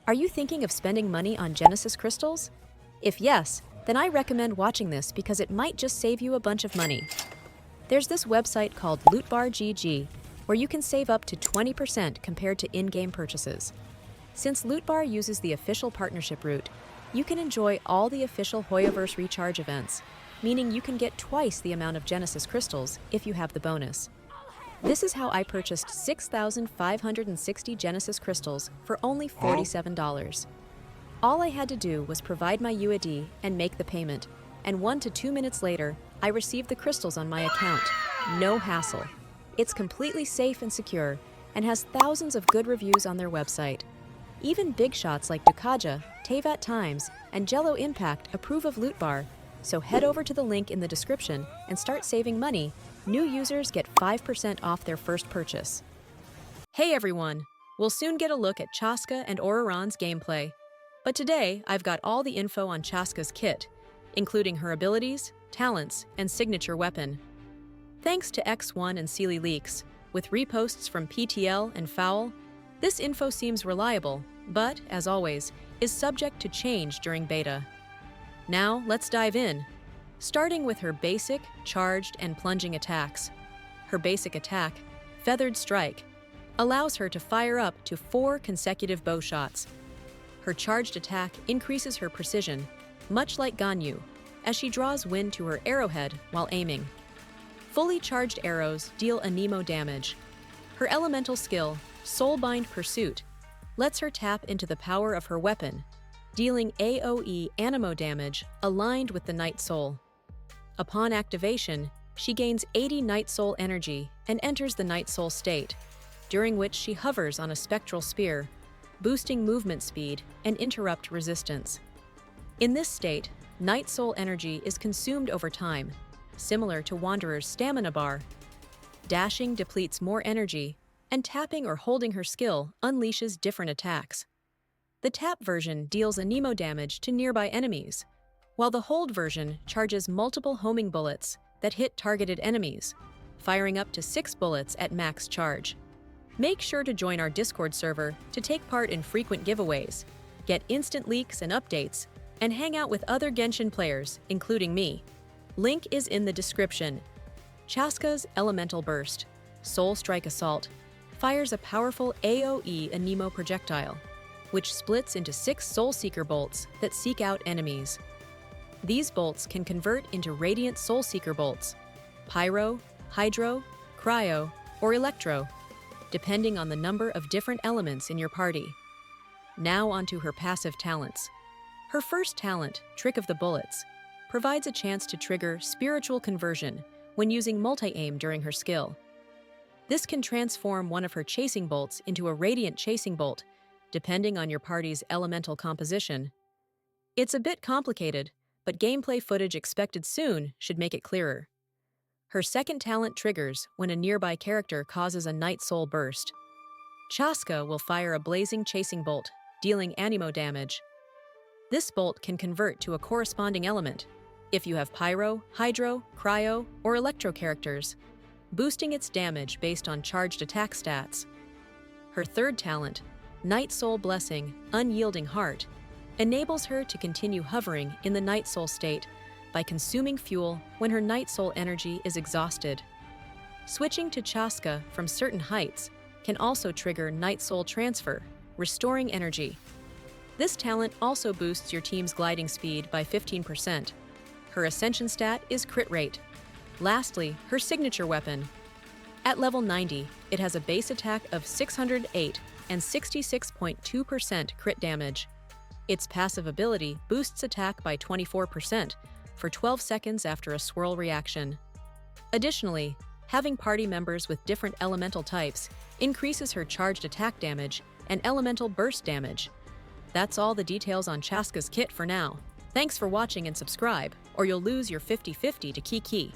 Are you thinking of spending money on Genesis crystals? If yes, then I recommend watching this because it might just save you a bunch of money. There's this website called Lootbar GG, where you can save up to 20% compared to in-game purchases. Since Lootbar uses the official partnership route, you can enjoy all the official Hoyoverse recharge events, meaning you can get twice the amount of Genesis crystals if you have the bonus. This is how I purchased 6,560 Genesis crystals for only $47. All I had to do was provide my UID and make the payment, and 1 to 2 minutes later, I received the crystals on my account. No hassle. It's completely safe and secure, and has thousands of good reviews on their website. Even big shots like Dukaja, Tevat Times, and Jello Impact approve of Lootbar, so head over to the link in the description and start saving money. New users get 5% off their first purchase. Hey everyone! We'll soon get a look at Chasca and Ororon's gameplay. But today, I've got all the info on Chasca's kit, including her abilities, talents, and signature weapon. Thanks to X1 and Seelie leaks, with reposts from PTL and Fowl, this info seems reliable, but, as always, is subject to change during beta. Now, let's dive in. Starting with her basic, charged, and plunging attacks. Her basic attack, Feathered Strike, allows her to fire up to 4 consecutive bow shots. Her charged attack increases her precision, much like Ganyu, as she draws wind to her arrowhead while aiming. Fully charged arrows deal Anemo damage. Her elemental skill, Soulbind Pursuit, lets her tap into the power of her weapon, dealing AOE Anemo damage aligned with the Nightsoul. Upon activation, she gains 80 Nightsoul energy and enters the Nightsoul state, during which she hovers on a spectral spear, boosting movement speed and interrupt resistance. In this state, Nightsoul energy is consumed over time, similar to Wanderer's stamina bar. Dashing depletes more energy, and tapping or holding her skill unleashes different attacks. The tap version deals Anemo damage to nearby enemies, while the hold version charges multiple homing bullets that hit targeted enemies, firing up to 6 bullets at max charge. Make sure to join our Discord server to take part in frequent giveaways, get instant leaks and updates, and hang out with other Genshin players, including me. Link is in the description. Chasca's Elemental Burst, Soul Strike Assault, fires a powerful AOE Anemo projectile, which splits into 6 Soul Seeker bolts that seek out enemies. These bolts can convert into Radiant Soul Seeker bolts, Pyro, Hydro, Cryo, or Electro, depending on the number of different elements in your party. Now onto her passive talents. Her first talent, Trick of the Bullets, provides a chance to trigger Spiritual Conversion when using multi-aim during her skill. This can transform one of her chasing bolts into a Radiant Chasing Bolt, depending on your party's elemental composition. It's a bit complicated, but gameplay footage expected soon should make it clearer. Her second talent triggers when a nearby character causes a Nightsoul burst. Chasca will fire a blazing chasing bolt, dealing Anemo damage. This bolt can convert to a corresponding element, if you have Pyro, Hydro, Cryo, or Electro characters, boosting its damage based on charged attack stats. Her third talent, Nightsoul Blessing, Unyielding Heart, enables her to continue hovering in the Nightsoul state by consuming fuel when her Nightsoul energy is exhausted. Switching to Chasca from certain heights can also trigger Nightsoul Transfer, restoring energy. This talent also boosts your team's gliding speed by 15%. Her Ascension stat is Crit Rate. Lastly, her signature weapon. At level 90, it has a base attack of 608 and 66.2% crit damage. Its passive ability boosts attack by 24% for 12 seconds after a swirl reaction. Additionally, having party members with different elemental types increases her charged attack damage and elemental burst damage. That's all the details on Chasca's kit for now. Thanks for watching and subscribe, or you'll lose your 50/50 to Kiki.